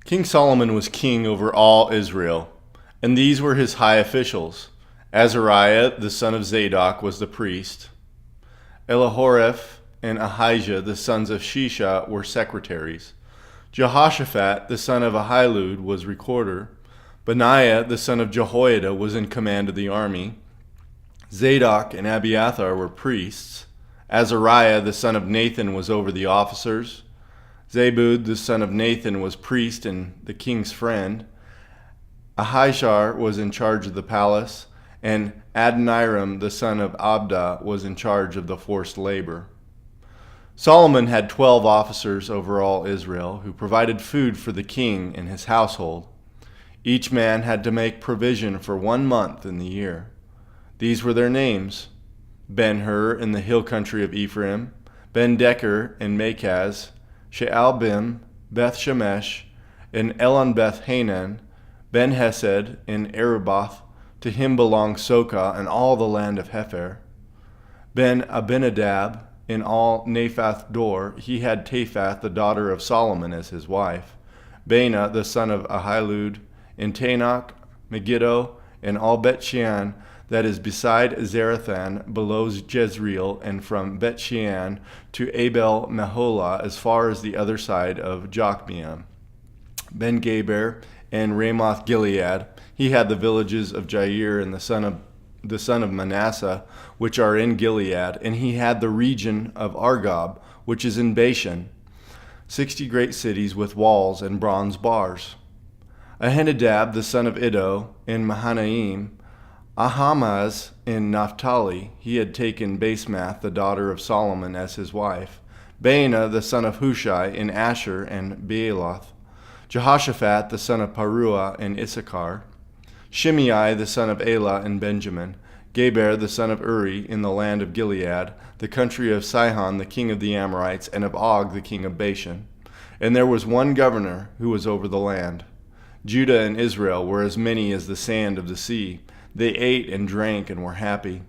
King Solomon was king over all Israel, and these were his high officials. Azariah, the son of Zadok, was the priest. Elihoreph and Ahijah, the sons of Shisha, were secretaries. Jehoshaphat, the son of Ahilud, was recorder. Benaiah, the son of Jehoiada, was in command of the army. Zadok and Abiathar were priests. Azariah, the son of Nathan, was over the officers. Zabud, the son of Nathan, was priest and the king's friend. Ahishar was in charge of the palace, and Adoniram, the son of Abda, was in charge of the forced labor. Solomon had 12 officers over all Israel, who provided food for the king and his household. Each man had to make provision for 1 month in the year. These were their names: Ben-Hur in the hill country of Ephraim, Ben-Decker in Makaz, Shaalbim, Beth-Shemesh, in Elon-Beth-Hanan, Ben-Hesed in Arubboth. To him belonged Sokah and all the land of Hepher. Ben-Abinadab in all Naphath Dor. He had Taphath, the daughter of Solomon, as his wife. Baana, the son of Ahilud, in Tanakh, Megiddo, and all Bet-Shean, that is beside Zarethan, below Jezreel, and from Bet-Shean to Abel-Meholah, as far as the other side of Jokmeam. Ben-Geber and Ramoth-Gilead. He had the villages of Jair and the son of Manasseh, which are in Gilead, and he had the region of Argob, which is in Bashan, 60 great cities with walls and bronze bars. Ahinadab, the son of Iddo, in Mahanaim. Ahamaz in Naphtali. He had taken Basemath, the daughter of Solomon, as his wife. Baana, the son of Hushai, in Asher and Bealoth. Jehoshaphat, the son of Paruah, in Issachar. Shimei, the son of Elah, in Benjamin. Geber, the son of Uri, in the land of Gilead, the country of Sihon, the king of the Amorites, and of Og, the king of Bashan. And there was one governor who was over the land. Judah and Israel were as many as the sand of the sea. They ate and drank and were happy.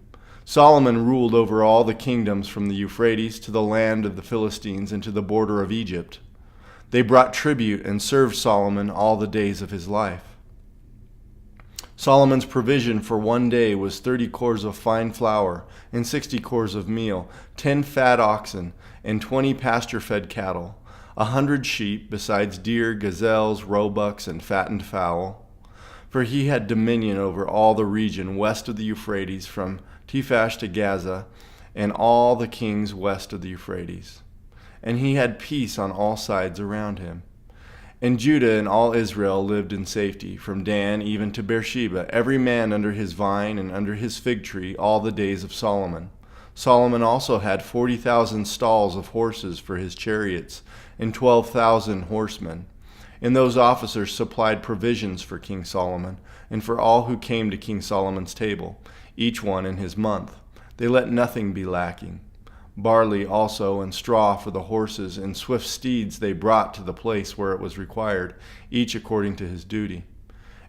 Solomon ruled over all the kingdoms from the Euphrates to the land of the Philistines and to the border of Egypt. They brought tribute and served Solomon all the days of his life. Solomon's provision for 1 day was 30 cors of fine flour and 60 cors of meal, 10 fat oxen, and 20 pasture-fed cattle, 100 sheep, besides deer, gazelles, roebucks, and fattened fowl. For he had dominion over all the region west of the Euphrates, from Tephash to Gaza, and all the kings west of the Euphrates. And he had peace on all sides around him. And Judah and all Israel lived in safety, from Dan even to Beersheba, every man under his vine and under his fig tree, all the days of Solomon. Solomon also had 40,000 stalls of horses for his chariots, and 12,000 horsemen. And those officers supplied provisions for King Solomon, and for all who came to King Solomon's table, each one in his month. They let nothing be lacking. Barley also and straw for the horses, and swift steeds they brought to the place where it was required, each according to his duty.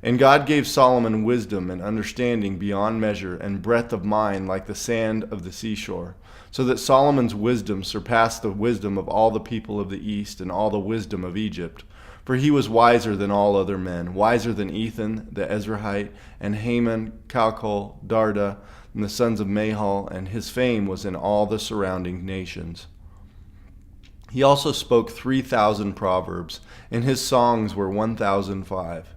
And God gave Solomon wisdom and understanding beyond measure, and breadth of mind like the sand of the seashore, so that Solomon's wisdom surpassed the wisdom of all the people of the east and all the wisdom of Egypt. For he was wiser than all other men, wiser than Ethan the Ezrahite, and Haman, Calcol, Darda, and the sons of Mahal, and his fame was in all the surrounding nations. He also spoke 3,000 proverbs, and his songs were 1,005.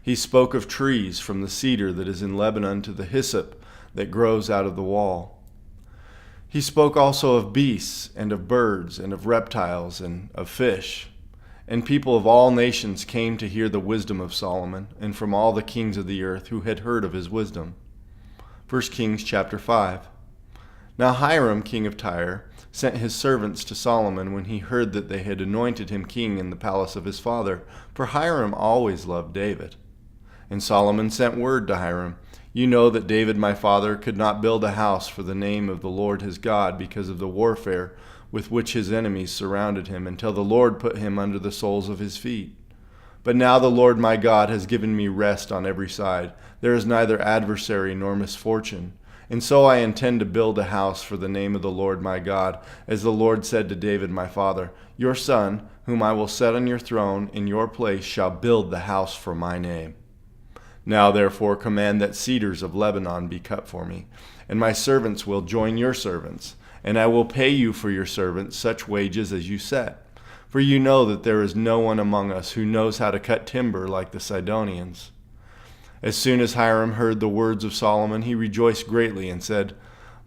He spoke of trees, from the cedar that is in Lebanon to the hyssop that grows out of the wall. He spoke also of beasts, and of birds, and of reptiles, and of fish. And people of all nations came to hear the wisdom of Solomon, and from all the kings of the earth who had heard of his wisdom. 1 Kings chapter 5. Now Hiram, king of Tyre, sent his servants to Solomon when he heard that they had anointed him king in the palace of his father, for Hiram always loved David. And Solomon sent word to Hiram, "You know that David my father could not build a house for the name of the Lord his God because of the warfare with which his enemies surrounded him, until the Lord put him under the soles of his feet. But now the Lord my God has given me rest on every side. There is neither adversary nor misfortune. And so I intend to build a house for the name of the Lord my God, as the Lord said to David my father, 'Your son, whom I will set on your throne in your place, shall build the house for my name. Now therefore command that cedars of Lebanon be cut for me, and my servants will join your servants, and I will pay you for your servants such wages as you set. For you know that there is no one among us who knows how to cut timber like the Sidonians." As soon as Hiram heard the words of Solomon, he rejoiced greatly and said,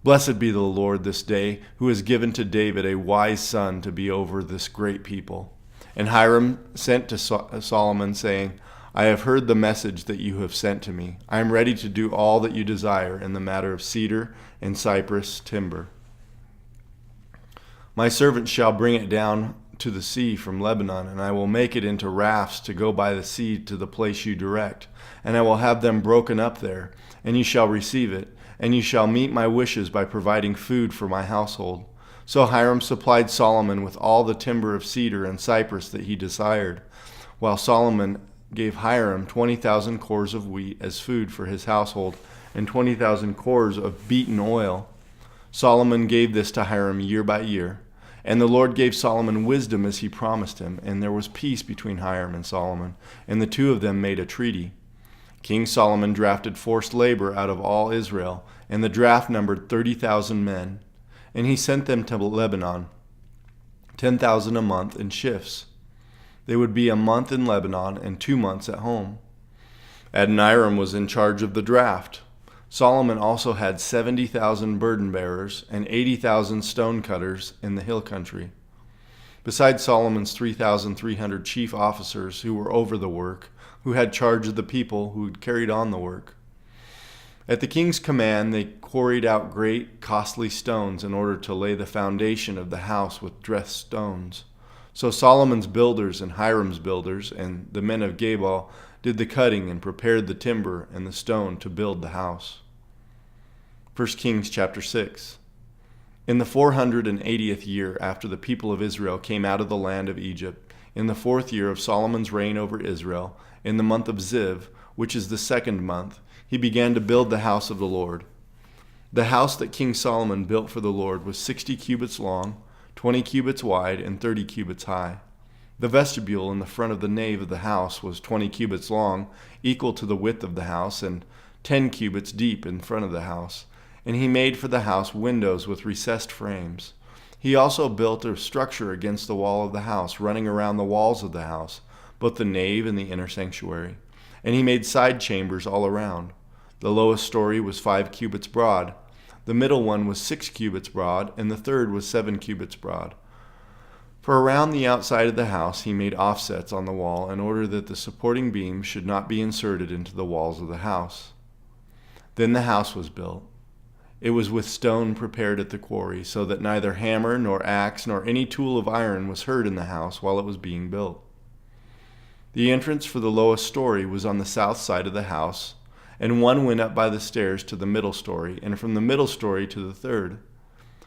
"Blessed be the Lord this day, who has given to David a wise son to be over this great people." And Hiram sent to Solomon, saying, "I have heard the message that you have sent to me. I am ready to do all that you desire in the matter of cedar and cypress timber. My servants shall bring it down to the sea from Lebanon, and I will make it into rafts to go by the sea to the place you direct, and I will have them broken up there, and you shall receive it, and you shall meet my wishes by providing food for my household." So Hiram supplied Solomon with all the timber of cedar and cypress that he desired, while Solomon gave Hiram 20,000 cores of wheat as food for his household, and 20,000 cores of beaten oil. Solomon gave this to Hiram year by year. And the Lord gave Solomon wisdom as he promised him, and there was peace between Hiram and Solomon, and the two of them made a treaty. King Solomon drafted forced labor out of all Israel, and the draft numbered 30,000 men. And he sent them to Lebanon, 10,000 a month in shifts. They would be a month in Lebanon and 2 months at home. Adoniram was in charge of the draft. Solomon also had 70,000 burden bearers and 80,000 stone cutters in the hill country. Besides Solomon's 3,300 chief officers who were over the work, who had charge of the people who had carried on the work. At the king's command, they quarried out great, costly stones in order to lay the foundation of the house with dressed stones. So Solomon's builders and Hiram's builders and the men of Gebal did the cutting and prepared the timber and the stone to build the house. 1 Kings chapter 6. In the 480th year after the people of Israel came out of the land of Egypt, in the 4th year of Solomon's reign over Israel, in the month of Ziv, which is the 2nd month, he began to build the house of the Lord. The house that King Solomon built for the Lord was 60 cubits long, 20 cubits wide, and 30 cubits high. The vestibule in the front of the nave of the house was 20 cubits long, equal to the width of the house, and 10 cubits deep in front of the house. And he made for the house windows with recessed frames. He also built a structure against the wall of the house, running around the walls of the house, both the nave and the inner sanctuary. And he made side chambers all around. The lowest story was 5 cubits broad. The middle one was 6 cubits broad, and the third was 7 cubits broad. For around the outside of the house he made offsets on the wall in order that the supporting beams should not be inserted into the walls of the house. Then the house was built. It was with stone prepared at the quarry, so that neither hammer nor axe nor any tool of iron was heard in the house while it was being built. The entrance for the lowest story was on the south side of the house, and one went up by the stairs to the middle story, and from the middle story to the third.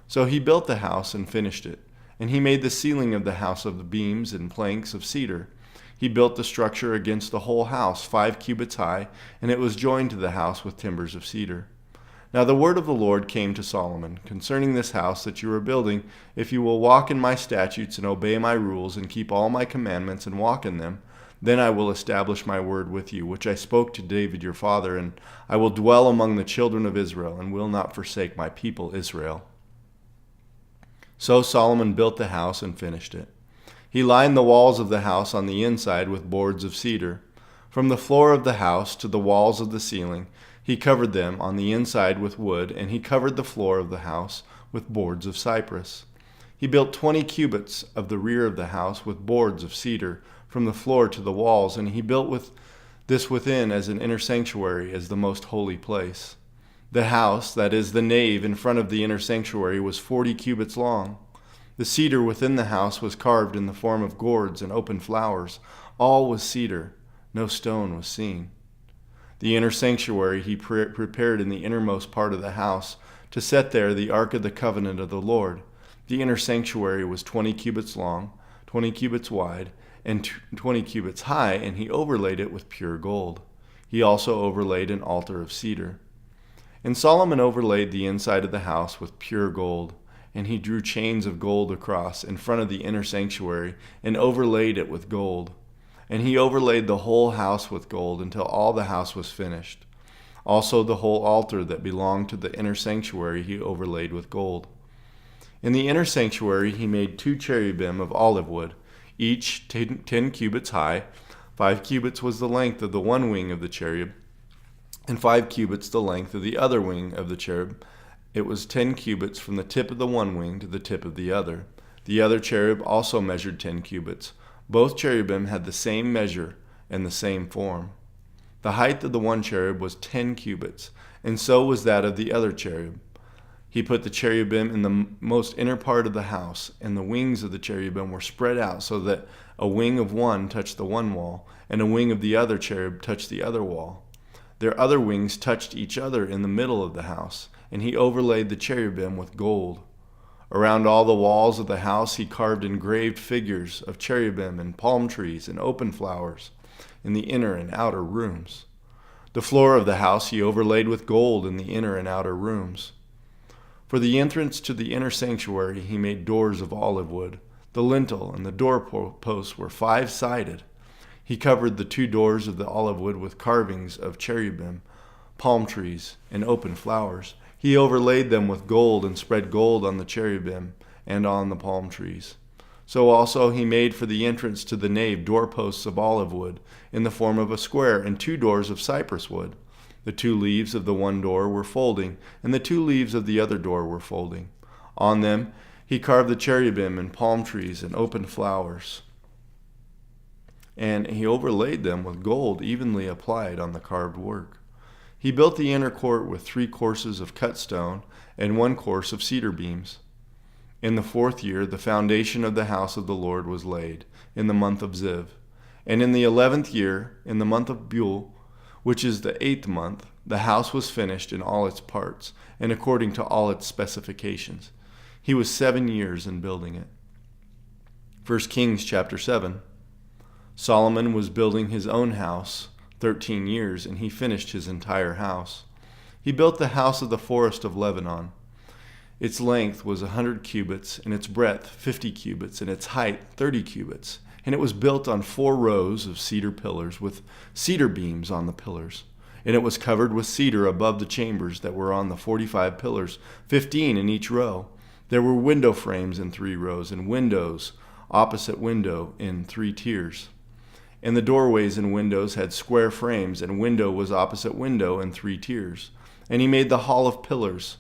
So he built the house and finished it. And he made the ceiling of the house of the beams and planks of cedar. He built the structure against the whole house, 5 cubits high, and it was joined to the house with timbers of cedar. Now the word of the Lord came to Solomon concerning this house that you are building. If you will walk in my statutes and obey my rules and keep all my commandments and walk in them, then I will establish my word with you, which I spoke to David your father, and I will dwell among the children of Israel and will not forsake my people Israel. So Solomon built the house and finished it. He lined the walls of the house on the inside with boards of cedar. From the floor of the house to the walls of the ceiling, he covered them on the inside with wood, and he covered the floor of the house with boards of cypress. He built 20 cubits of the rear of the house with boards of cedar from the floor to the walls, and he built with this within as an inner sanctuary, as the most holy place. The house, that is, the nave in front of the inner sanctuary, was 40 cubits long. The cedar within the house was carved in the form of gourds and open flowers. All was cedar. No stone was seen. The inner sanctuary he prepared in the innermost part of the house, to set there the ark of the covenant of the Lord. The inner sanctuary was 20 cubits long, 20 cubits wide, and 20 cubits high, and he overlaid it with pure gold. He also overlaid an altar of cedar. And Solomon overlaid the inside of the house with pure gold, and he drew chains of gold across in front of the inner sanctuary and overlaid it with gold. And he overlaid the whole house with gold until all the house was finished. Also the whole altar that belonged to the inner sanctuary he overlaid with gold. In the inner sanctuary he made 2 cherubim of olive wood, each 10 cubits high. 5 cubits was the length of the one wing of the cherub, and 5 cubits the length of the other wing of the cherub. It was 10 cubits from the tip of the one wing to the tip of the other. The other cherub also measured 10 cubits. Both cherubim had the same measure and the same form. The height of the one cherub was 10 cubits, and so was that of the other cherub. He put the cherubim in the most inner part of the house, and the wings of the cherubim were spread out so that a wing of one touched the one wall, and a wing of the other cherub touched the other wall. Their other wings touched each other in the middle of the house, and he overlaid the cherubim with gold. Around all the walls of the house he carved engraved figures of cherubim and palm trees and open flowers in the inner and outer rooms. The floor of the house he overlaid with gold in the inner and outer rooms. For the entrance to the inner sanctuary he made doors of olive wood. The lintel and the doorposts were 5-sided. He covered the 2 doors of the olive wood with carvings of cherubim, palm trees, and open flowers. He overlaid them with gold and spread gold on the cherubim and on the palm trees. So also he made for the entrance to the nave doorposts of olive wood in the form of a square and 2 doors of cypress wood. The 2 leaves of the one door were folding, and the 2 leaves of the other door were folding. On them he carved the cherubim and palm trees and open flowers, and he overlaid them with gold evenly applied on the carved work. He built the inner court with 3 courses of cut stone and 1 course of cedar beams. In the 4th year the foundation of the house of the Lord was laid, in the month of Ziv. And in the 11th year, in the month of Bul, which is the 8th month, the house was finished in all its parts, and according to all its specifications. He was 7 years in building it. 1 Kings chapter 7. Solomon was building his own house 13 years, and he finished his entire house. He built the house of the forest of Lebanon. Its length was 100 cubits, and its breadth 50 cubits, and its height 30 cubits. And it was built on 4 rows of cedar pillars with cedar beams on the pillars. And it was covered with cedar above the chambers that were on the 45 pillars, 15 in each row. There were window frames in 3 rows, and windows opposite window in 3 tiers. And the doorways and windows had square frames, and window was opposite window in 3 tiers. And he made the hall of pillars.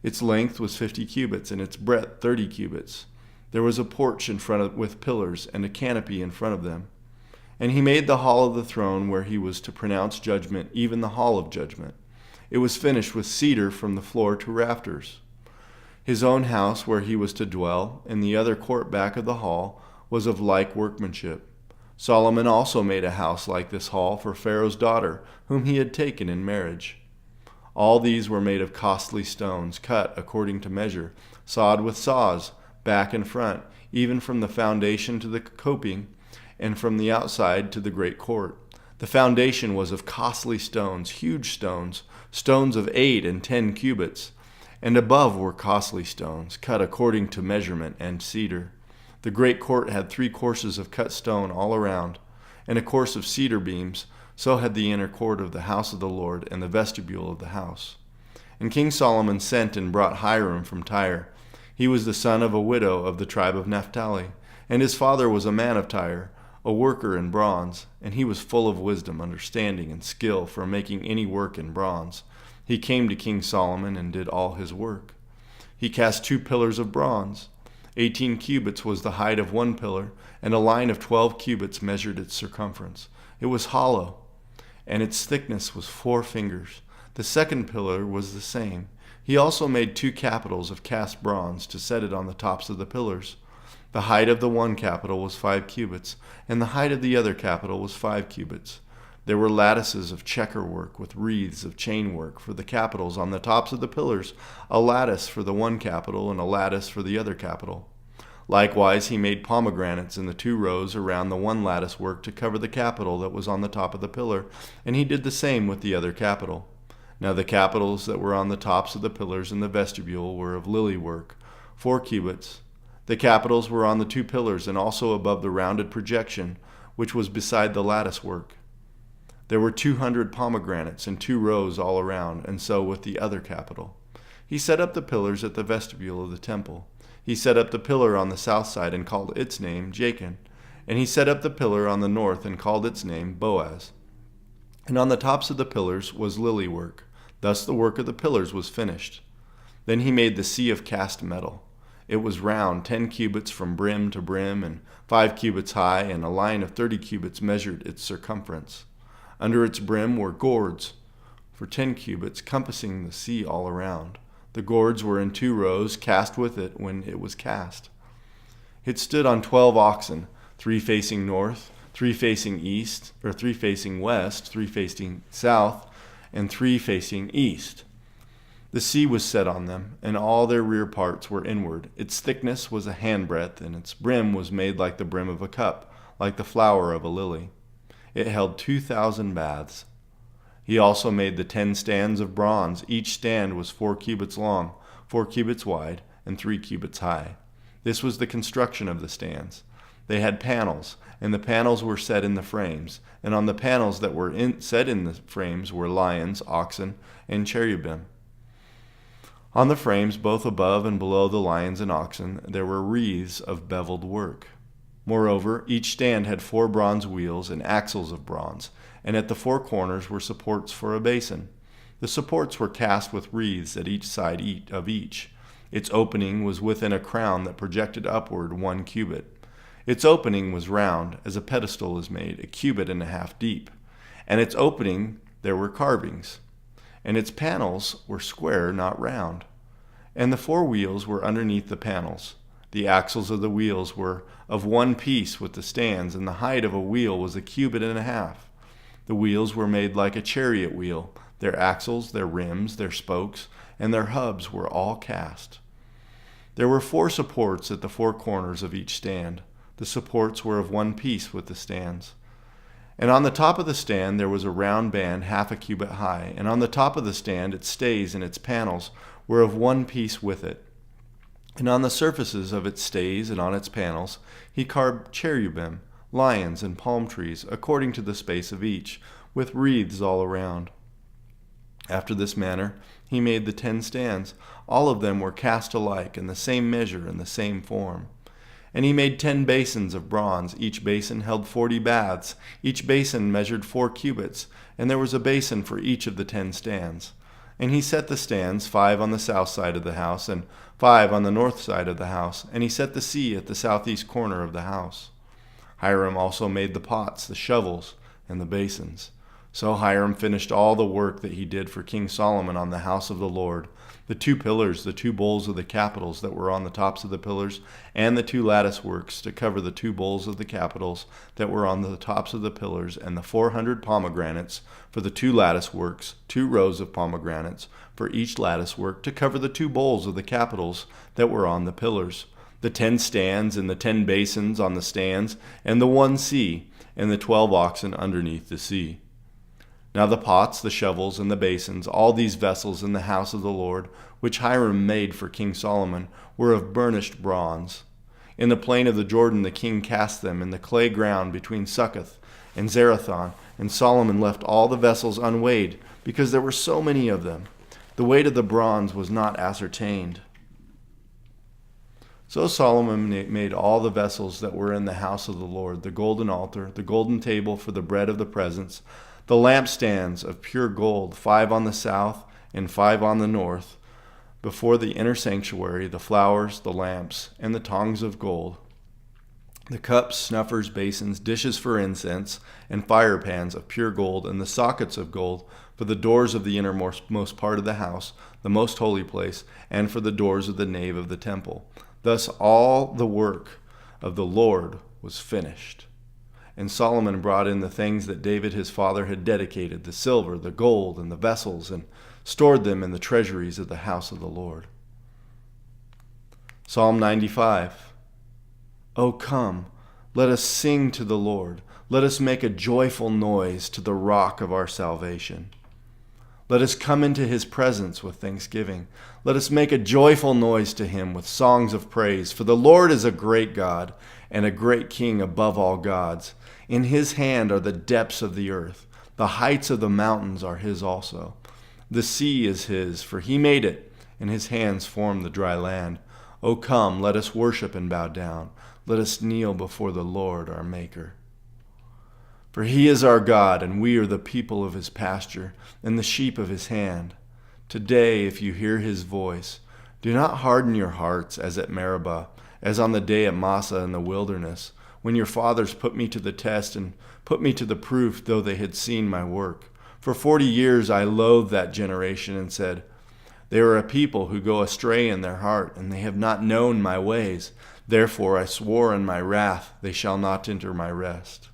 Its length was 50 cubits, and its breadth 30 cubits. There was a porch in front with pillars, and a canopy in front of them. And he made the hall of the throne where he was to pronounce judgment, even the hall of judgment. It was finished with cedar from the floor to rafters. His own house where he was to dwell, in the other court back of the hall, was of like workmanship. Solomon also made a house like this hall for Pharaoh's daughter, whom he had taken in marriage. All these were made of costly stones, cut according to measure, sawed with saws, back and front, even from the foundation to the coping, and from the outside to the great court. The foundation was of costly stones, huge stones, stones of 8 and 10 cubits, and above were costly stones, cut according to measurement, and cedar. The great court had 3 courses of cut stone all around, and a course of cedar beams. So had the inner court of the house of the Lord and the vestibule of the house. And King Solomon sent and brought Hiram from Tyre. He was the son of a widow of the tribe of Naphtali, and his father was a man of Tyre, a worker in bronze, and he was full of wisdom, understanding, and skill for making any work in bronze. He came to King Solomon and did all his work. He cast 2 pillars of bronze. 18 cubits was the height of one pillar, and a line of 12 cubits measured its circumference. It was hollow, and its thickness was 4 fingers. The second pillar was the same. He also made 2 capitals of cast bronze to set it on the tops of the pillars. The height of the one capital was 5 cubits, and the height of the other capital was 5 cubits. There were lattices of checker work with wreaths of chain work for the capitals on the tops of the pillars, a lattice for the one capital and a lattice for the other capital. Likewise, he made pomegranates in the 2 rows around the one lattice work to cover the capital that was on the top of the pillar, and he did the same with the other capital. Now the capitals that were on the tops of the pillars in the vestibule were of lily work. 4 cubits. The capitals were on the 2 pillars and also above the rounded projection, which was beside the lattice work. There were 200 pomegranates in 2 rows all around, and so with the other capital. He set up the pillars at the vestibule of the temple. He set up the pillar on the south side and called its name Jachin. And he set up the pillar on the north and called its name Boaz. And on the tops of the pillars was lily work. Thus the work of the pillars was finished. Then he made the sea of cast metal. It was round, 10 cubits from brim to brim, and 5 cubits high, and a line of 30 cubits measured its circumference. Under its brim were gourds for 10 cubits, compassing the sea all around. The gourds were in 2 rows, cast with it when it was cast. It stood on 12 oxen, 3 facing north, 3 facing east, or 3 facing west, 3 facing south, and 3 facing east. The sea was set on them, and all their rear parts were inward. Its thickness was a handbreadth, and its brim was made like the brim of a cup, like the flower of a lily. It held 2,000 baths. He also made the 10 stands of bronze. Each stand was 4 cubits long, 4 cubits wide, and 3 cubits high. This was the construction of the stands. They had panels, and the panels were set in the frames, and on the panels that were set in the frames were lions, oxen, and cherubim. On the frames, both above and below the lions and oxen, there were wreaths of beveled work. Moreover, each stand had 4 bronze wheels and axles of bronze, and at the 4 corners were supports for a basin. The supports were cast with wreaths at each side of each. Its opening was within a crown that projected upward 1 cubit. Its opening was round, as a pedestal is made, 1.5 cubits deep. And its opening there were carvings. And its panels were square, not round. And the 4 wheels were underneath the panels. The axles of the wheels were of 1 piece with the stands, and the height of a wheel was 1.5 cubits. The wheels were made like a chariot wheel. Their axles, their rims, their spokes, and their hubs were all cast. There were 4 supports at the 4 corners of each stand. The supports were of 1 piece with the stands. And on the top of the stand there was a round band 0.5 cubit high, and on the top of the stand its stays and its panels were of 1 piece with it. And on the surfaces of its stays and on its panels he carved cherubim, lions, and palm trees, according to the space of each, with wreaths all around. After this manner he made the 10 stands. All of them were cast alike, in the same measure and the same form. And he made 10 basins of bronze. Each basin held 40 baths. Each basin measured 4 cubits, and there was a basin for each of the 10 stands. And he set the stands, 5 on the south side of the house, and 5 on the north side of the house. And he set the sea at the southeast corner of the house. Hiram also made the pots, the shovels, and the basins. So Hiram finished all the work that he did for King Solomon on the house of the Lord, the 2 pillars, the 2 bowls of the capitals that were on the tops of the pillars, and the 2 lattice works to cover the 2 bowls of the capitals that were on the tops of the pillars, and the 400 pomegranates for the 2 lattice works, 2 rows of pomegranates for each lattice work to cover the 2 bowls of the capitals that were on the pillars, the 10 stands and the 10 basins on the stands, and the 1 sea, and the 12 oxen underneath the sea. Now the pots, the shovels, and the basins, all these vessels in the house of the Lord, which Hiram made for King Solomon, were of burnished bronze. In the plain of the Jordan the king cast them in the clay ground between Succoth and Zerathon, and Solomon left all the vessels unweighed, because there were so many of them. The weight of the bronze was not ascertained. So Solomon made all the vessels that were in the house of the Lord, the golden altar, the golden table for the bread of the presence, the lampstands of pure gold, 5 on the south and 5 on the north, before the inner sanctuary, the flowers, the lamps, and the tongs of gold, the cups, snuffers, basins, dishes for incense, and fire pans of pure gold, and the sockets of gold for the doors of the innermost part of the house, the most holy place, and for the doors of the nave of the temple. Thus all the work of the Lord was finished. And Solomon brought in the things that David his father had dedicated, the silver, the gold, and the vessels, and stored them in the treasuries of the house of the Lord. Psalm 95. O come, let us sing to the Lord. Let us make a joyful noise to the rock of our salvation. Let us come into his presence with thanksgiving. Let us make a joyful noise to him with songs of praise. For the Lord is a great God and a great King above all gods. In his hand are the depths of the earth. The heights of the mountains are his also. The sea is his, for he made it, and his hands formed the dry land. O come, let us worship and bow down. Let us kneel before the Lord our Maker. For he is our God, and we are the people of his pasture, and the sheep of his hand. Today, if you hear his voice, do not harden your hearts as at Meribah, as on the day at Massah in the wilderness, when your fathers put me to the test and put me to the proof, though they had seen my work. For 40 years I loathed that generation and said, they are a people who go astray in their heart, and they have not known my ways. Therefore I swore in my wrath, they shall not enter my rest.